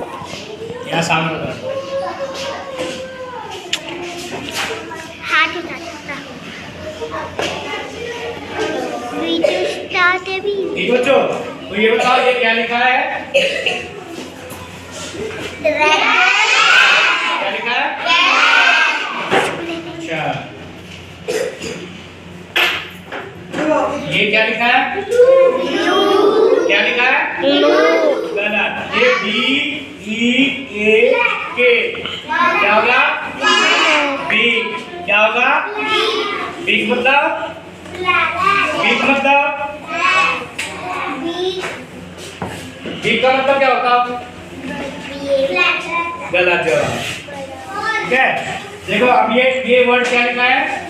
यहाँ सामने उधर। हाथ उठाता वीडियो स्टार्ट है भी। ठीक बच्चों, तो ये बताओ ये क्या लिखा है? क्या लिखा है? अच्छा, ये क्या लिखा है? क्या लिखा है? गलत। ये BEAK क्या होगा? बीक। क्या होगा? बीक मतलब? बीक मतलब? बीक का मतलब क्या होता है? गलत जवाब। ठीक है, देखो अब ये वर्ड क्या लिखा है?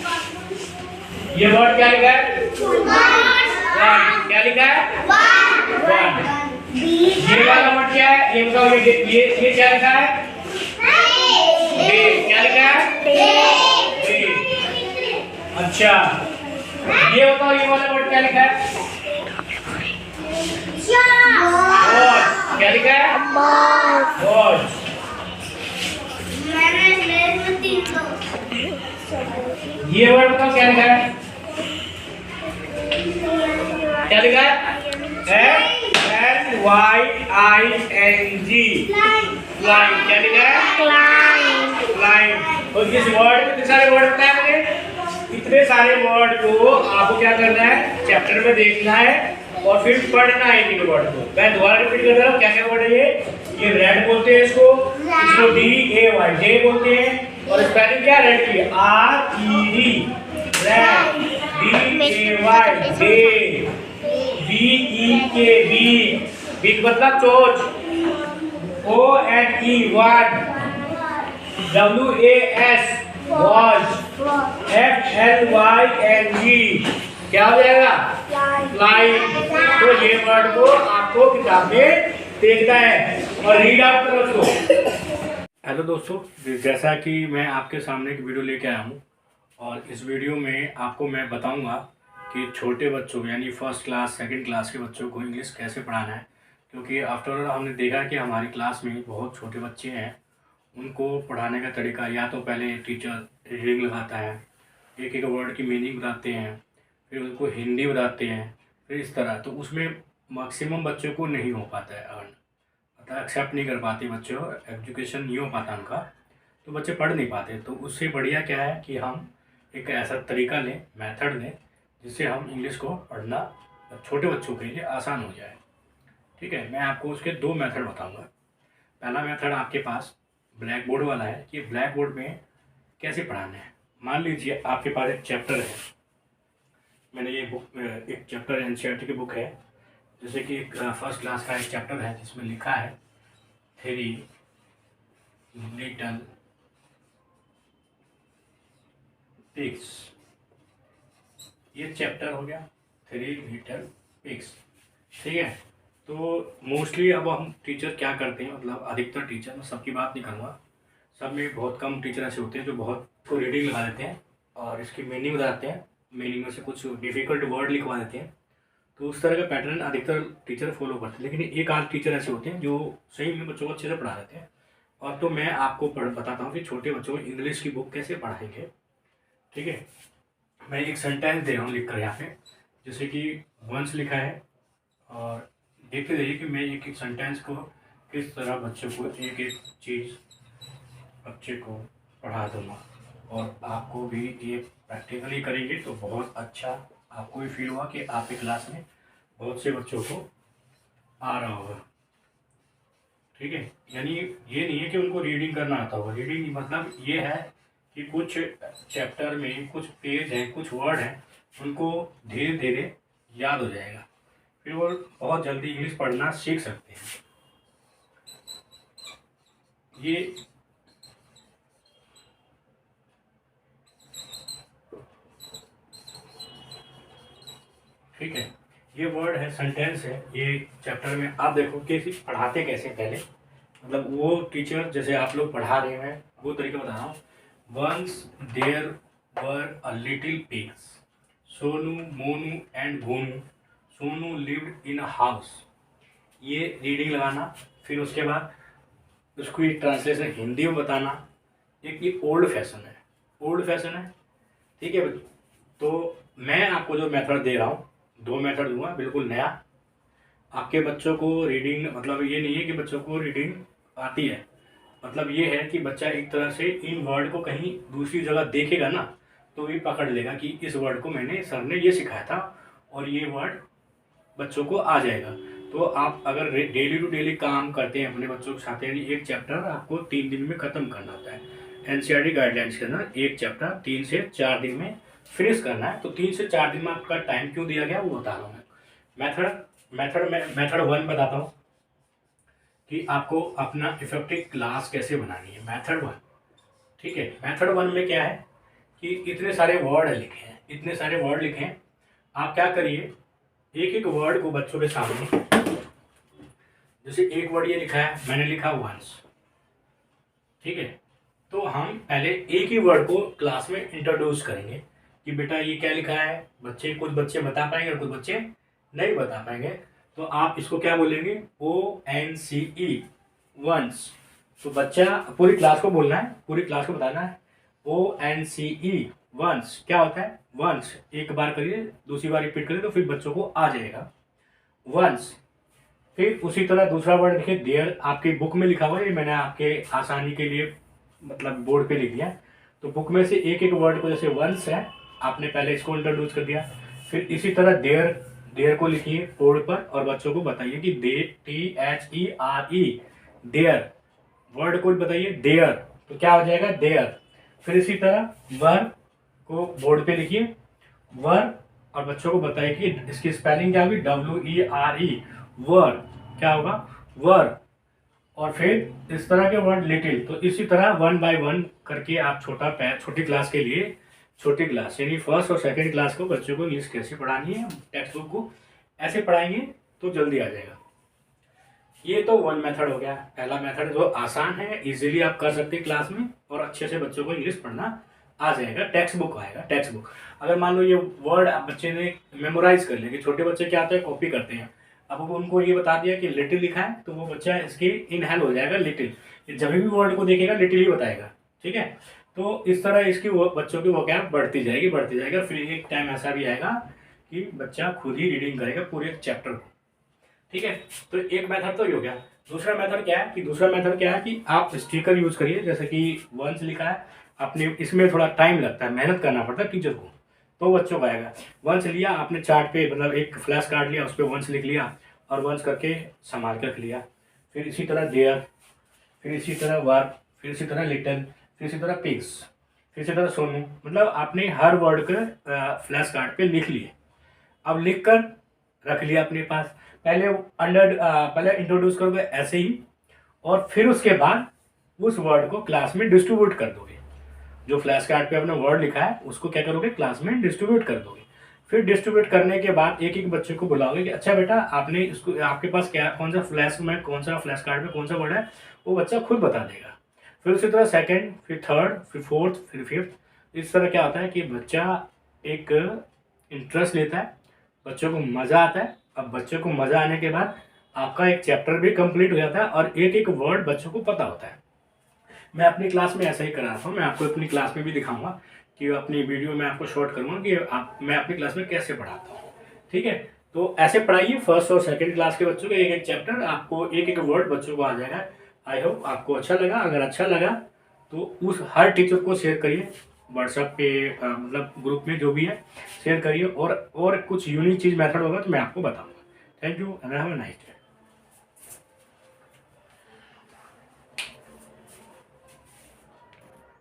ये वर्ड क्या लिखा है? वन। क्या लिखा है? वन। ये वाला वर्ड क्या है? ये बताओ, ये क्या लिखा है? डे। क्या लिखा है? डे। अच्छा, ये बताओ ये वाला वर्ड क्या लिखा है? वॉच। क्या लिखा है? वॉच। ये वर्ड बताओ क्या लिखा है? क्या लिखा है? FLYING flying. क्या लिखा है? फ्लाइंग। और इस वर्ड में कितने सारे वर्ड बताए मुझे? इतने सारे वर्ड को आपको क्या करना है? चैप्टर में देखना है और फिर पढ़ना है इन वर्ड को। मैं दोबारा रिपीट कर रहा हूँ, क्या क्या वर्ड है ये रेड बोलते हैं इसको DAY डे बोलते हैं। और स्पेलिंग क्या रेड की? RED red. DAY day. BEK beak मतलब चोच। ONE one. WAS was. FLYNG क्या हो जाएगा? फ्लाइंग। तो ये वर्ड को आपको किताब में देखना है और रीड आउट करो उसको। हेलो दोस्तों, जैसा कि मैं आपके सामने एक वीडियो लेके आया हूँ और इस वीडियो में आपको मैं बताऊंगा कि छोटे बच्चों यानी फर्स्ट क्लास सेकंड क्लास के बच्चों को इंग्लिश कैसे पढ़ाना है। क्योंकि आफ्टर ऑल हमने देखा कि हमारी क्लास में बहुत छोटे बच्चे हैं, उनको पढ़ाने का तरीका या तो पहले टीचर रीडिंग लगाता है, एक एक वर्ड की मीनिंग बताते हैं, फिर उनको हिंदी बताते हैं, फिर इस तरह। तो उसमें मैक्सिमम बच्चों को नहीं हो पाता है अर्न, मतलब एक्सेप्ट नहीं कर पाते बच्चे, एजुकेशन नहीं हो पाता उनका, तो बच्चे पढ़ नहीं पाते। तो उससे बढ़िया क्या है कि हम एक ऐसा तरीका लें, मेथड लें, जिससे हम इंग्लिश को पढ़ना छोटे बच्चों के लिए आसान हो जाए। ठीक है, मैं आपको उसके दो मेथड बताऊंगा। पहला मेथड आपके पास ब्लैक बोर्ड वाला है कि ब्लैक बोर्ड में कैसे पढ़ाना है। मान लीजिए आपके पास एक चैप्टर है, मैंने ये बुक एक चैप्टर NCERT की बुक है, जैसे कि एक फर्स्ट क्लास का एक चैप्टर है जिसमें लिखा है 3 लिटिल पिग्स। ये चैप्टर हो गया 3 लिटिल पिग्स। ठीक है, तो मोस्टली अब हम टीचर क्या करते हैं, मतलब अधिकतर टीचर, मैं सबकी बात नहीं करूँगा, सब में बहुत कम टीचर ऐसे होते हैं जो बहुत को रीडिंग लगा देते हैं और इसकी मीनिंग बताते हैं, मीनिंग में से कुछ डिफ़िकल्ट वर्ड लिखवा देते हैं। तो उस तरह का पैटर्न अधिकतर टीचर फॉलो करते हैं, लेकिन एक आध टीचर ऐसे होते हैं जो सही में बच्चों को अच्छे से पढ़ा देते हैं। और तो मैं आपको बताता हूँ कि छोटे बच्चों को इंग्लिश की बुक कैसे पढ़ाएंगे। ठीक है, मैं एक सेंटेंस दे रहा हूँ लिख कर यहाँ पे, जैसे कि वंस लिखा है, और देखते रहिए कि मैं एक एक सेंटेंस को किस तरह बच्चों को एक एक चीज़ बच्चे को पढ़ा दूँगा। और आपको भी ये प्रैक्टिकली करेंगे तो बहुत अच्छा आपको भी फील हुआ कि आपकी क्लास में बहुत से बच्चों को आ रहा होगा। ठीक है, यानी ये नहीं है कि उनको रीडिंग करना आता होगा, रीडिंग मतलब ये है कि कुछ चैप्टर में कुछ पेज हैं, कुछ वर्ड हैं, उनको धीरे धीरे याद हो जाएगा, फिर वो बहुत जल्दी इंग्लिश पढ़ना सीख सकते हैं। ये ठीक है, ये वर्ड है, सेंटेंस है, ये चैप्टर में आप देखो कि पढ़ाते कैसे पहले, मतलब वो टीचर जैसे आप लोग पढ़ा रहे हैं वो तरीका बता रहा हूँ। Once there were a little pigs, Sonu Monu and Bhonu, Sonu lived in a house. ये रीडिंग लगाना, फिर उसके बाद उसकी ट्रांसलेशन हिंदी में बताना, एक ये ओल्ड फैशन है, ओल्ड फैशन है। ठीक है बच्चों, तो मैं आपको जो मेथड दे रहा हूँ, 2 मेथड दूंगा बिल्कुल नया। आपके बच्चों को रीडिंग, मतलब ये नहीं है कि बच्चों को रीडिंग आती है, मतलब ये है कि बच्चा एक तरह से इन वर्ड को कहीं दूसरी जगह देखेगा ना तो भी पकड़ लेगा कि इस वर्ड को मैंने सर ने ये सिखाया था और ये वर्ड बच्चों को आ जाएगा। तो आप अगर डेली टू डेली काम करते हैं अपने बच्चों के साथ, यानी एक चैप्टर आपको 3 दिन में ख़त्म करना होता है। एनसीईआरटी गाइडलाइंस के अंदर एक चैप्टर 3 से 4 दिन में फिनिश करना है। तो 3 से 4 दिन में आपका टाइम क्यों दिया गया वो बता रहा हूँ मैं। मेथड 1 बताता हूँ कि आपको अपना इफेक्टिव क्लास कैसे बनानी है। मेथड 1, ठीक है। मेथड 1 में क्या है कि इतने सारे वर्ड लिखे हैं, इतने सारे वर्ड लिखे हैं। आप क्या करिए, एक एक वर्ड को बच्चों के सामने, जैसे एक वर्ड ये लिखा है, मैंने लिखा वंस, ठीक है। तो हम पहले एक ही वर्ड को क्लास में इंट्रोड्यूस करेंगे कि बेटा ये क्या लिखा है। कुछ बच्चे बता पाएंगे और कुछ बच्चे नहीं बता पाएंगे। तो आप इसको क्या बोलेंगे, ONCE, वंस। तो बच्चा पूरी क्लास को बोलना है, पूरी क्लास को बताना है ONCE, वंस। क्या होता है वंस, एक बार करिए, दूसरी बार रिपीट करिए तो फिर बच्चों को आ जाएगा वंस। फिर उसी तरह दूसरा वर्ड देखिए, देयर। आपकी बुक में लिखा हुआ है, ये मैंने आपके आसानी के लिए मतलब बोर्ड पे लिख दिया। तो बुक में से एक एक वर्ड को, जैसे वंस है, आपने पहले इसको इंट्रोड्यूस कर दिया। फिर इसी तरह देयर को लिखिए बोर्ड पर और बच्चों को बताइए कि THERE, देयर वर्ड को बताइए, देयर। तो क्या हो जाएगा, देयर। फिर इसी तरह वर को बोर्ड पे लिखिए, वर, और बच्चों को बताइए कि इसकी स्पेलिंग क्या होगी, WERE, वर। क्या होगा, वर। और फिर इस तरह के वर्ड लिटिल। तो इसी तरह 1 बाय 1 करके आप छोटी क्लास के लिए, छोटी क्लास यानी फर्स्ट और सेकंड क्लास को बच्चों को इंग्लिश कैसे पढ़ानी है, टेक्स्ट बुक को ऐसे पढ़ाएंगे तो जल्दी आ जाएगा। ये तो 1 मेथड हो गया, पहला मेथड जो आसान है, इजीली आप कर सकते हैं क्लास में और अच्छे से बच्चों को इंग्लिश पढ़ना आ जाएगा। टेक्स्ट बुक आएगा, टेक्स्ट बुक। अगर मान लो ये वर्ड बच्चे ने मेमोराइज कर लिया, कि छोटे बच्चे क्या आते हैं, कॉपी करते हैं। अब उनको ये बता दिया कि लिटिल लिखा है तो वो बच्चा इसके इनहेल हो जाएगा लिटिल, जब भी वर्ड को देखेगा लिटिल ही बताएगा, ठीक है। तो इस तरह इसकी बच्चों की वोकैब बढ़ती जाएगी। फिर एक टाइम ऐसा भी आएगा कि बच्चा खुद ही रीडिंग करेगा पूरे चैप्टर को, ठीक है। तो एक मेथड तो ये हो गया। दूसरा मेथड क्या है कि आप स्टिकर यूज करिए, जैसे कि वंस लिखा है, अपने इसमें थोड़ा टाइम लगता है, मेहनत करना पड़ता है टीचर को, तो बच्चों को आएगा। वंस लिया आपने चार्ट पे, मतलब एक फ्लैश कार्ड लिया, उस पर वंस लिख लिया और वंस करके संभाल कर रख लिया। फिर इसी तरह देयर, फिर इसी तरह वर, फिर इसी तरह लिटिल, फिर इसी तरह पिग्स, फिर इसी तरह सोनू। मतलब आपने हर वर्ड को फ्लैश कार्ड पे लिख लिए। अब लिख कर रख लिया अपने पास। पहले इंट्रोड्यूस करोगे ऐसे ही, और फिर उसके बाद उस वर्ड को क्लास में डिस्ट्रीब्यूट कर दोगे। जो फ्लैश कार्ड पे आपने वर्ड लिखा है उसको क्या करोगे, क्लास में डिस्ट्रीब्यूट कर दोगे। फिर डिस्ट्रीब्यूट करने के बाद एक एक बच्चे को बुलाओगे कि अच्छा बेटा आपने इसको, आपके पास क्या, कौन सा फ्लैश कार्ड में कौन सा वर्ड है, वो बच्चा खुद बता देगा। फिर उसी तरह सेकंड, फिर थर्ड, फिर फोर्थ, फिर फिफ्थ। इस तरह क्या होता है कि बच्चा एक इंटरेस्ट लेता है, बच्चों को मज़ा आता है। अब बच्चों को मज़ा आने के बाद आपका एक चैप्टर भी कंप्लीट हो जाता है और एक एक वर्ड बच्चों को पता होता है। मैं अपनी क्लास में ऐसा ही करा रहा हूँ, मैं आपको अपनी क्लास में भी दिखाऊंगा कि अपनी वीडियो में आपको शॉर्ट करूँगा कि मैं अपनी क्लास में कैसे पढ़ाता हूँ, ठीक है। तो ऐसे पढ़ाइए फर्स्ट और सेकंड क्लास के बच्चों को, एक एक चैप्टर, आपको एक एक वर्ड बच्चों को आ जाएगा। आई होप आपको अच्छा लगा। अगर अच्छा लगा तो उस हर टीचर को शेयर करिए, व्हाट्सएप पे मतलब ग्रुप में जो भी है शेयर करिए, और कुछ यूनिक चीज़ मेथड होगा तो मैं आपको बताऊँगा। Thank you and have a nice day.